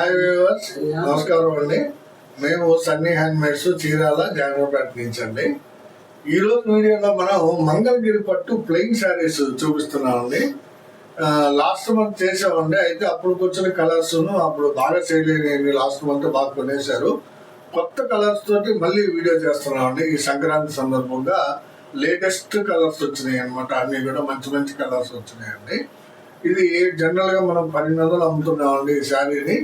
Hi viewers, నమస్కారం అండి. మేము సన్నీ హ్యాండ్మేడ్స్ చీరాల జాగ్రత్త నుంచి అండి. ఈరోజు వీడియోలో మనం మంగళగిరి పట్టు ప్లెయిన్ శారీస్ చూపిస్తున్నామండి. లాస్ట్ మంత్ చేసామండి. అయితే అప్పుడు వచ్చిన కలర్స్ అప్పుడు బాగా సేల్ అయినాయండి. లాస్ట్ మంత్ బాగా కొనేశారు. కొత్త కలర్స్ తోటి మళ్ళీ వీడియో చేస్తున్నామండి. ఈ సంక్రాంతి సందర్భంగా లేటెస్ట్ కలర్స్ వచ్చినాయి అనమాట. అన్ని కూడా మంచి మంచి కలర్స్ వచ్చినాయండి. ఇది జనరల్ గా మనం 1200 అమ్ముతున్నామండి ఈ శారీని.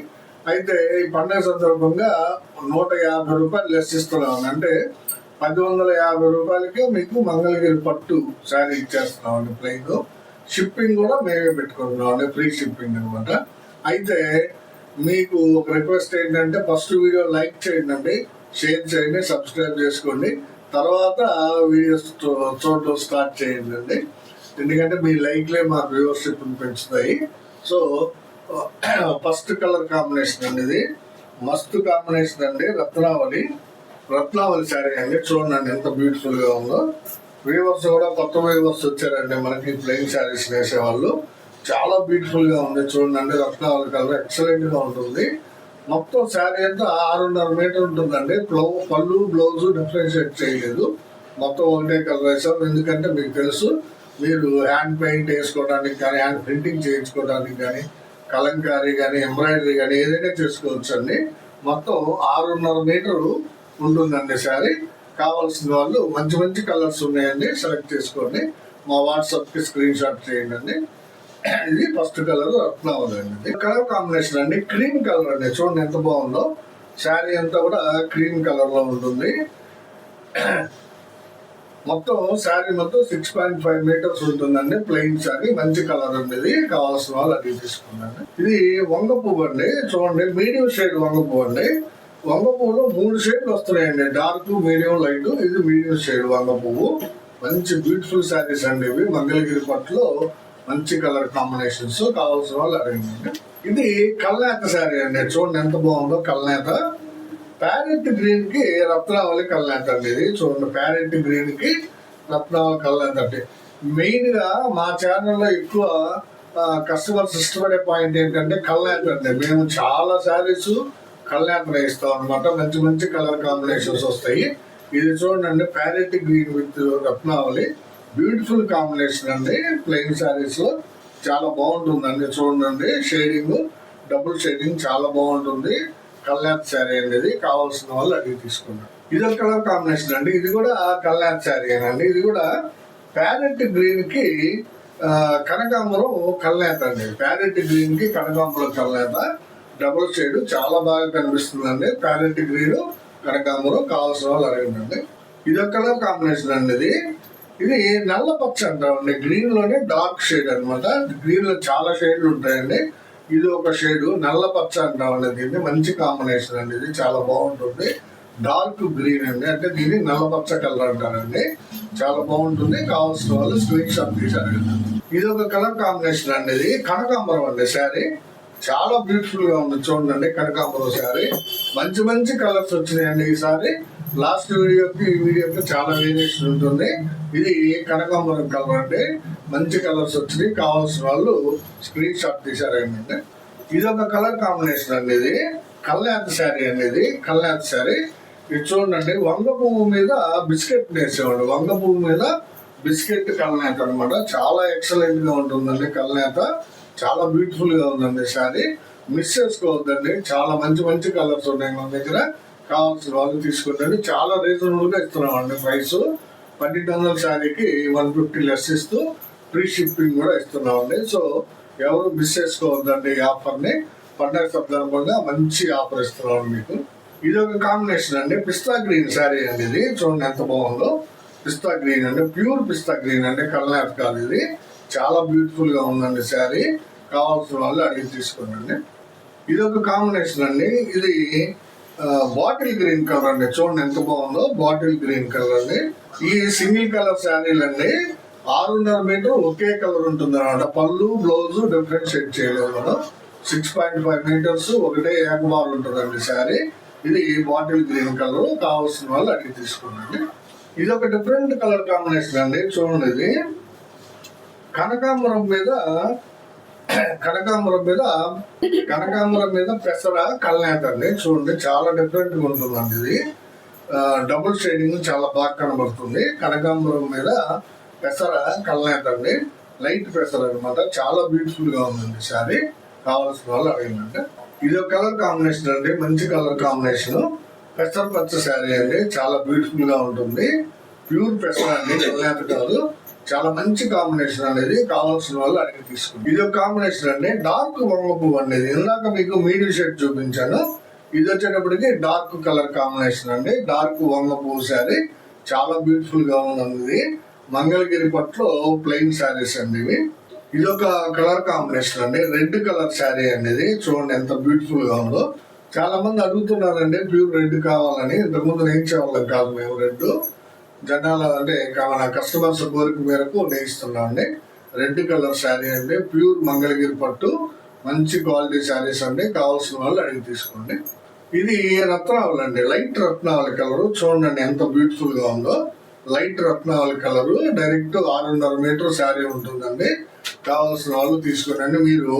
అయితే ఈ పండుగ సందర్భంగా 150 రూపాయలు లెస్ ఇస్తున్నామండి. అంటే 1150 రూపాయలకే మీకు మంగళగిరి పట్టు శారీ ఇచ్చేస్తున్నామండి. ప్లెయిన్ షిప్పింగ్ కూడా మేమే పెట్టుకుంటున్నామండి, ఫ్రీ షిప్పింగ్ అనమాట. అయితే మీకు ఒక రిక్వెస్ట్ ఏంటంటే ఫస్ట్ వీడియో లైక్ చేయండి, షేర్ చేయండి, సబ్స్క్రైబ్ చేసుకోండి. తర్వాత వీడియోస్ చూడటం స్టార్ట్ చేయండి. ఎందుకంటే మీ లైక్లే మా వ్యూవర్షిప్ పెంచుతాయి. సో ఫస్ట్ కలర్ కాంబినేషన్ అండి, ఇది మస్తు కాంబినేషన్ అండి. రత్నావళి శారీ అండి. చూడండి ఎంత బ్యూటిఫుల్ గా ఉందో. వ్యూవర్స్ కూడా కొత్త వ్యూవర్స్ వచ్చారండి మనకి ప్లెయిన్ శారీస్ వేసేవాళ్ళు. చాలా బ్యూటిఫుల్ గా ఉంది చూడండి. రత్నావళి కలర్ ఎక్సలెంట్ గా ఉంటుంది. మొత్తం శారీ అంతా 6.5 మీటర్ ఉంటుందండి. పళ్ళు బ్లౌజ్ డిఫరెన్షియేట్ చేయలేదు, మొత్తం ఒకటే కలర్ వేసాం. ఎందుకంటే మీకు తెలుసు, మీరు హ్యాండ్ పెయింట్ వేసుకోవడానికి కానీ, హ్యాండ్ ప్రింటింగ్ చేయించుకోవడానికి కానీ, కలంకారీ కానీ, ఎంబ్రాయిడరీ కానీ ఏదైనా చేసుకోవచ్చు అండి. మొత్తం 6.5 మీటరు ఉంటుందండి శారీ. కావాల్సిన వాళ్ళు మంచి మంచి కలర్స్ ఉన్నాయండి, సెలెక్ట్ చేసుకోండి. మా వాట్సాప్కి స్క్రీన్ షాట్ చేయండి. ఇది ఫస్ట్ కలర్ రత్నావళి అండి. కలర్ కాంబినేషన్ అండి క్రీమ్ కలర్ అండి. చూడండి ఎంత బాగుందో. శారీ అంతా కూడా క్రీమ్ కలర్ లో ఉంటుంది. మొత్తం శారీ మొత్తం 6.5 మీటర్స్ ఉంటుందండి. ప్లెయిన్ శారీ, మంచి కలర్ అండి. ఇది కావాల్సిన వాళ్ళు అది తీసుకుందండి. ఇది వంగ పువ్వు అండి. చూడండి మీడియం షేడ్ వంగ పువ్వు అండి. వంగ పువ్వులో 3 షేడ్లు వస్తున్నాయండి, డార్క్, మీడియం, లైట్. ఇది మీడియం షేడ్ వంగ పువ్వు. మంచి బ్యూటిఫుల్ శారీస్ అండి ఇవి. మంగళగిరి పట్టులో మంచి కలర్ కాంబినేషన్స్. కావాల్సిన వాళ్ళు అడిగిందండి. ఇది కల్నేత శారీ అండి. చూడండి ఎంత బాగుందో. కల్నేత ప్యారెట్ గ్రీన్ కి రత్నావళి కల్నేత అండి. ఇది చూడండి, ప్యారెట్ గ్రీన్ కి రత్నావళి కల్నేత అండి. మెయిన్ గా మా ఛానల్లో ఎక్కువ కస్టమర్స్ ఇష్టపడే పాయింట్ ఏంటంటే కల్నేత అండి. మేము చాలా శారీస్ కల్నేతనే ఇస్తాం అనమాట. మంచి మంచి కలర్ కాంబినేషన్స్ వస్తాయి. ఇది చూడండి, parrot green with Ratnavali beautiful combination అండి. ప్లెయిన్ శారీస్ లో చాలా బాగుంటుందండి. చూడండి షేడింగ్, డబుల్ షేడింగ్ చాలా బాగుంటుంది. కల్నేత శారీ అండి. ఇది కావాల్సిన వాళ్ళు అడిగి తీసుకున్నారు. ఇది ఒక కలర్ కాంబినేషన్ అండి. ఇది కూడా కల్నేత శారీ అండి. ఇది కూడా ప్యారెట్ గ్రీన్ కి కనకాంబరం కల్నేత అండి. ప్యారెట్ గ్రీన్ కి కనకాంబరం కల్నేత డబుల్ షేడ్ చాలా బాగా కనిపిస్తుందండి. ప్యారెట్ గ్రీన్ కనకాంబరం కావాల్సిన వాళ్ళు అడగండి. ఇది ఒక కలర్ కాంబినేషన్ అండి. ఇది నల్ల పచ్చ అంటామండి. గ్రీన్ లోనే డార్క్ షేడ్ అనమాట. గ్రీన్ లో చాలా షేడ్లు ఉంటాయండి. ఇది ఒక షేడ్ నల్ల పచ్చ అంటామండి. దీన్ని మంచి కాంబినేషన్ అండి. ఇది చాలా బాగుంటుంది. డార్క్ గ్రీన్ అండి, అంటే దీన్ని నల్ల పచ్చ కలర్ అంటారండి. చాలా బాగుంటుంది. కావాల్సిన వాళ్ళు స్క్రీన్ షాట్ తీసారు. ఇది ఒక కలర్ కాంబినేషన్ అండి. ఇది కనకాంబరం అండి శారీ. చాలా బ్యూటిఫుల్ గా ఉంది చూడండి. కనకాంబరం శారీ మంచి మంచి కలర్స్ వచ్చినాయండి ఈసారి. లాస్ట్ వీడియోకి ఈ వీడియోకి చాలా వేరియేషన్ ఉంటుంది. ఇది కనకాంబరం కలర్ అంటే మంచి కలర్స్ వచ్చినాయి. కావాల్సిన వాళ్ళు స్క్రీన్ షాట్ తీసారు ఏంటంటే. ఇది ఒక కలర్ కాంబినేషన్ అండి. ఇది కల్నేత శారీ అండి. ఇది కల్నేత శారీ. ఇది చూడండి, వంగ పువ్వు మీద బిస్కెట్ వేసేవాడు. వంగ పువ్వు మీద బిస్కెట్ కల్నేత అనమాట. చాలా ఎక్సలెంట్ గా ఉంటుందండి కల్నేత. చాలా బ్యూటిఫుల్ గా ఉందండి శారీ. మిస్ చేసుకోవద్దండి. చాలా మంచి మంచి కలర్స్ ఉన్నాయి మన దగ్గర. కావాల్సిన వాళ్ళు తీసుకుంటండి. చాలా రీజనబుల్ గా ఇస్తున్నామండి ప్రైస్. 1200 శారీకి 150 లెస్ ఇస్తూ ఫ్రీ షిప్పింగ్ కూడా ఇస్తున్నామండి. సో ఎవరు మిస్ చేసుకోవద్దండి ఈ ఆఫర్ని. పండగ సందర్భంగా మంచి ఆఫర్ ఇస్తున్నాం మీకు. ఇది ఒక కాంబినేషన్ అండి. పిస్తా గ్రీన్ శారీ అండి. ఇది చూడండి ఎంత బాగుందో. పిస్తా గ్రీన్ అండి, ప్యూర్ పిస్తా గ్రీన్ అండి. కల్నేత కాదు, ఇది చాలా బ్యూటిఫుల్ గా ఉందండి శారీ. కావాల్సిన వాళ్ళు అడిగి తీసుకోండి. ఇది ఒక కాంబినేషన్ అండి. ఇది బాటిల్ గ్రీన్ కలర్ అండి. చూడండి ఎంత బాగుందో. బాటిల్ గ్రీన్ కలర్ అండి. ఈ సింగిల్ కలర్ శారీలు అండి 6.5 మీటర్ ఒకే కలర్ ఉంటుంది అనమాట. పళ్ళు బ్లౌజ్ డిఫరెన్షియేట్ చేయలేదు మనం. 6.5 మీటర్స్ ఒకటే ఏకబార్ ఉంటుందండి శారీ. ఇది బాటిల్ గ్రీన్ కలర్. కావాల్సిన వాళ్ళు అడిగి తీసుకోండి. ఇది ఒక డిఫరెంట్ కలర్ కాంబినేషన్ అండి. చూడండి, ఇది కనకాంబరం మీద కనకాంబరం మీద పెసర కల్నేత అండి. చూడండి చాలా డిఫరెంట్ గా ఉంటుందండి ఇది. డబుల్ షేడింగ్ చాలా బాగా కనబడుతుంది. కనకాంబరం మీద పెసర కల్నేత అండి, లైట్ పెసర అనమాట. చాలా బ్యూటిఫుల్ గా ఉందండి శారీ. కావాల్సిన వాళ్ళు అడిగిందంటే ఇది ఒక కలర్ కాంబినేషన్ అండి, మంచి కలర్ కాంబినేషన్. పెసర పచ్చ శారీ అండి, చాలా బ్యూటిఫుల్ గా ఉంటుంది. ప్యూర్ పెసర అండి, కల్నేత కాదు. చాలా మంచి కాంబినేషన్ అనేది. కావాల్సిన వాళ్ళు అడిగి తీసుకుంటారు. ఇది ఒక కాంబినేషన్ అండి, డార్క్ వంగ పువ్వు అనేది. ఇందాక మీకు మీడియం షేడ్ చూపించాను. ఇది వచ్చేటప్పటికి డార్క్ కలర్ కాంబినేషన్ అండి, డార్క్ వంగ పువ్వు శారీ. చాలా బ్యూటిఫుల్ గా ఉంది. మంగళగిరి పట్లో ప్లెయిన్ శారీస్ అండి ఇవి. ఇది ఒక కలర్ కాంబినేషన్ అండి, రెడ్ కలర్ శారీ అనేది. చూడండి ఎంత బ్యూటిఫుల్ గా ఉందో. చాలా మంది అడుగుతున్నారండి ప్యూర్ రెడ్ కావాలని. ఇంతకుముందు నేర్చేవాళ్ళం కాదు మేము రెడ్. జనాల అంటే మన కస్టమర్స్ కోరిక మేరకు నేయిస్తున్నాం అండి. రెడ్ కలర్ శారీ అండి, ప్యూర్ మంగళగిరి పట్టు, మంచి క్వాలిటీ శారీస్ అండి. కావాల్సిన వాళ్ళు అడిగి తీసుకోండి. ఇది రత్నావళి అండి, లైట్ రత్నావళి కలరు. చూడండి ఎంత బ్యూటిఫుల్ గా ఉందో. లైట్ రత్నావళి కలరు, డైరెక్ట్ 6.5 మీటర్ శారీ ఉంటుందండి. కావాల్సిన వాళ్ళు తీసుకోండి. మీరు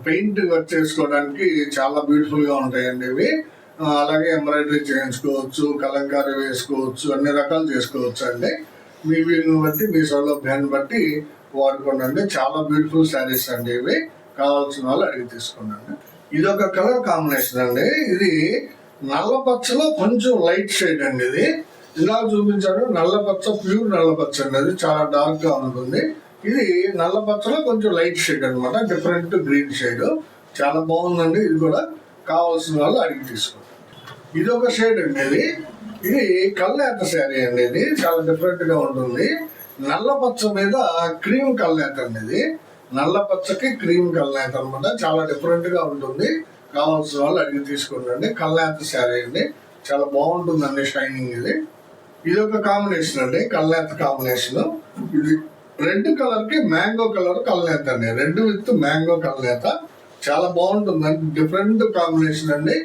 పెయింట్ వర్క్ చేసుకోవడానికి చాలా బ్యూటిఫుల్ గా ఉంటాయండి ఇవి. అలాగే ఎంబ్రాయిడరీ చేయించుకోవచ్చు, కలంకారీ వేసుకోవచ్చు, అన్ని రకాలు చేసుకోవచ్చు అండి. మీ వీలుని బట్టి, మీ సౌలభ్యాన్ని బట్టి వాడుకోండి. చాలా బ్యూటిఫుల్ శారీస్ అండి ఇవి. కావాల్సిన వాళ్ళు అడిగి తీసుకోండి. ఇది ఒక కలర్ కాంబినేషన్ అండి. ఇది నల్ల పచ్చలో కొంచెం లైట్ షేడ్ అండి. ఇది ఇలా చూపించాను, నల్ల పచ్చ, ప్యూర్ నల్ల పచ్చ అండి. అది చాలా డార్క్ గా ఉంటుంది. ఇది నల్ల పచ్చలో కొంచెం లైట్ షేడ్ అనమాట, డిఫరెంట్ గ్రీన్ షేడ్. చాలా బాగుందండి. ఇది కూడా కావాల్సిన వాళ్ళు అడిగి తీసుకోండి. ఇది ఒక షేడ్ అండి. ఇది కల్నేత శారీ అండి. ఇది చాలా డిఫరెంట్ గా ఉంటుంది. నల్ల పచ్చ మీద క్రీమ్ కల్నేత అండి. ఇది నల్ల పచ్చకి క్రీమ్ కల్నేత అనమాట. చాలా డిఫరెంట్ గా ఉంటుంది. కావాల్సిన వాళ్ళు అడిగి తీసుకోండి. కల్నేత శారీ అండి, చాలా బాగుంటుందండి షైనింగ్. ఇది ఒక కాంబినేషన్ అండి, కల్నేత కాంబినేషన్. ఇది రెడ్ కలర్ కి మ్యాంగో కలర్ కల్నేత అండి, రెడ్ విత్ మ్యాంగో కల్నేత. చాలా బాగుంటుందండి, డిఫరెంట్ కాంబినేషన్ అండి.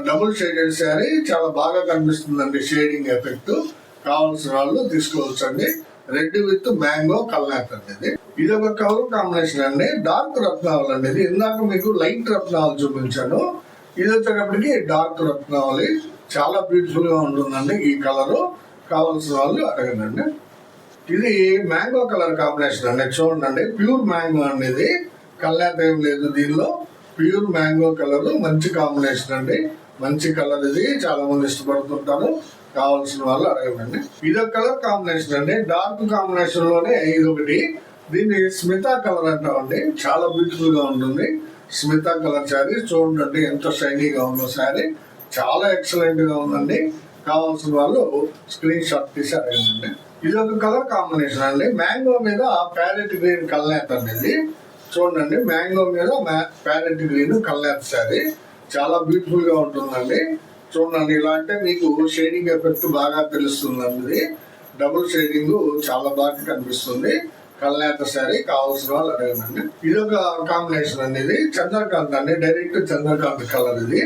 డబుల్ షేడెడ్ శారీ, చాలా బాగా కనిపిస్తుందండి షేడింగ్ ఎఫెక్ట్. కావాల్సిన వాళ్ళు తీసుకోవచ్చు అండి. రెడ్ విత్ మ్యాంగో కల్నేత అండి. ఇది ఒక కలర్ కాంబినేషన్ అండి, డార్క్ రత్నావళి అండి. ఇది ఇందాక మీకు లైట్ రత్నావళి చూపించాను. ఇది వచ్చేటప్పటికి డార్క్ రత్నావళి. చాలా బ్యూటిఫుల్ గా ఉంటుందండి ఈ కలరు. కావాల్సిన వాళ్ళు అడగండి. ఇది మ్యాంగో కలర్ కాంబినేషన్ అండి. చూడండి, ప్యూర్ మ్యాంగో అండి. ఇది కల్నేత ఏం లేదు దీనిలో. ప్యూర్ మ్యాంగో కలర్, మంచి కాంబినేషన్ అండి, మంచి కలర్. ఇది చాలా మంది ఇష్టపడుతుంటారు. కావాల్సిన వాళ్ళు అడగండి. ఇది ఒక కలర్ కాంబినేషన్ అండి, డార్క్ కాంబినేషన్ లోనే ఇది ఒకటి. దీన్ని స్మితా కలర్ అంటామండి. చాలా బ్యూటిఫుల్ గా ఉంటుంది స్మితా కలర్ శారీ. చూడండి ఎంత షైనీగా ఉందో శారీ. చాలా ఎక్సలెంట్ గా ఉందండి. కావాల్సిన వాళ్ళు స్క్రీన్ షాట్ తీసి అడగండి. ఇది ఒక కలర్ కాంబినేషన్ అండి, మ్యాంగో మీద ప్యారెట్ గ్రీన్ కల్నేత అనేది. చూడండి, మ్యాంగో మీద ప్యారెట్ గ్రీన్ కల్నేత శారీ. చాలా బ్యూటిఫుల్ గా ఉంటుందండి. చూడండి, ఇలా అంటే మీకు షేడింగ్ ఎఫెక్ట్ బాగా తెలుస్తుందండి. ఇది డబుల్ షేడింగ్ చాలా బాగా కనిపిస్తుంది. కల్నేత శారీ. కావాల్సిన వాళ్ళు అడగండి. ఇది ఒక కాంబినేషన్ అండి. ఇది చంద్రకాంత్ అండి, డైరెక్ట్ చంద్రకాంత్ కలర్. ఇది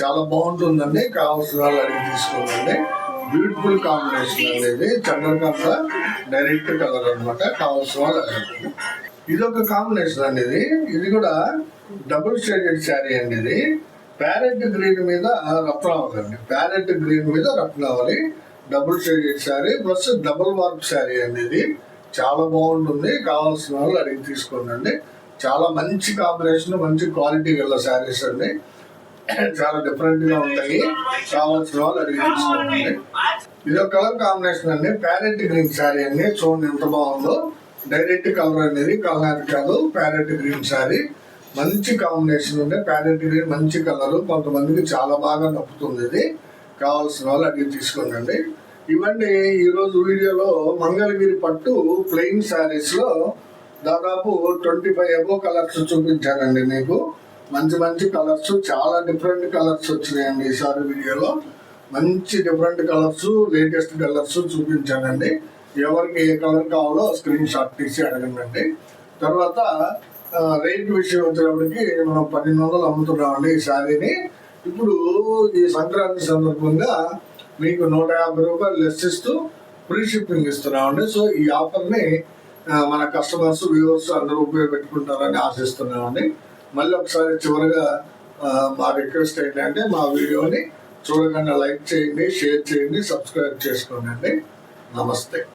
చాలా బాగుంటుందండి. కావాల్సిన వాళ్ళు అడిగి తీసుకోండి. బ్యూటిఫుల్ కాంబినేషన్ అండి. ఇది చంద్రకాంత డైరెక్ట్ కలర్ అనమాట. కావాల్సిన వాళ్ళు అడగండి. ఇది ఒక కాంబినేషన్ అండి. ఇది కూడా డబుల్ షేడెడ్ శారీ అండి. ఇది ప్యారెట్ గ్రీన్ మీద రత్నావళి అండి, ప్యారెట్ గ్రీన్ మీద Ratnavali. Double shaded sari plus double work sari అండి. ఇది చాలా బాగుంటుంది. కావాల్సిన వాళ్ళు అడిగి తీసుకోండి. చాలా మంచి కాంబినేషన్, మంచి క్వాలిటీ గల శారీస్ అండి. చాలా డిఫరెంట్ గా ఉంటాయి. కావాల్సిన వాళ్ళు అడిగి తీసుకోండి. ఇది ఒక కలర్ కాంబినేషన్ అండి, ప్యారెట్ గ్రీన్ శారీ అండి. చూడండి ఎంత బాగుందో. డైరెక్ట్ కలర్ అనేది, కలర్ కాదు, ప్యారెట్ గ్రీన్ శారీ. మంచి కాంబినేషన్ ఉంది. ప్యారెట్ గ్రీన్ మంచి కలర్, కొంతమందికి చాలా బాగా నప్పుతుంది. ఇది కావాల్సిన వాళ్ళు అడిగి తీసుకోండి. ఇవన్నీ ఈరోజు వీడియోలో మంగళగిరి పట్టు ప్లెయిన్ శారీస్ లో దాదాపు 25 అబో కలర్స్ చూపించానండి మీకు. మంచి మంచి కలర్స్, చాలా డిఫరెంట్ కలర్స్ వచ్చినాయండి ఈసారి వీడియోలో. మంచి డిఫరెంట్ కలర్స్, లేటెస్ట్ కలర్స్ చూపించానండి. ఎవరికి ఏ కలర్ కావాలో స్క్రీన్ షాట్ తీసి అడగండి. తర్వాత రేట్ విషయం వచ్చేటప్పటికి మనం 1200 అమ్ముతున్నామండి ఈ శారీని. ఇప్పుడు ఈ సంక్రాంతి సందర్భంగా మీకు 150 రూపాయలు లెస్ ఇస్తూ ఫ్రీ షిప్పింగ్ ఇస్తున్నామండి. సో ఈ ఆఫర్ని మన కస్టమర్స్ వ్యూవర్స్ అందరూ ఉపయోగపెట్టుకుంటారని ఆశిస్తున్నామండి. మళ్ళీ ఒకసారి చివరిగా మా రిక్వెస్ట్ ఏంటంటే మా వీడియోని చూడకుండా లైక్ చేయండి, షేర్ చేయండి, సబ్స్క్రైబ్ చేసుకోండి. నమస్తే.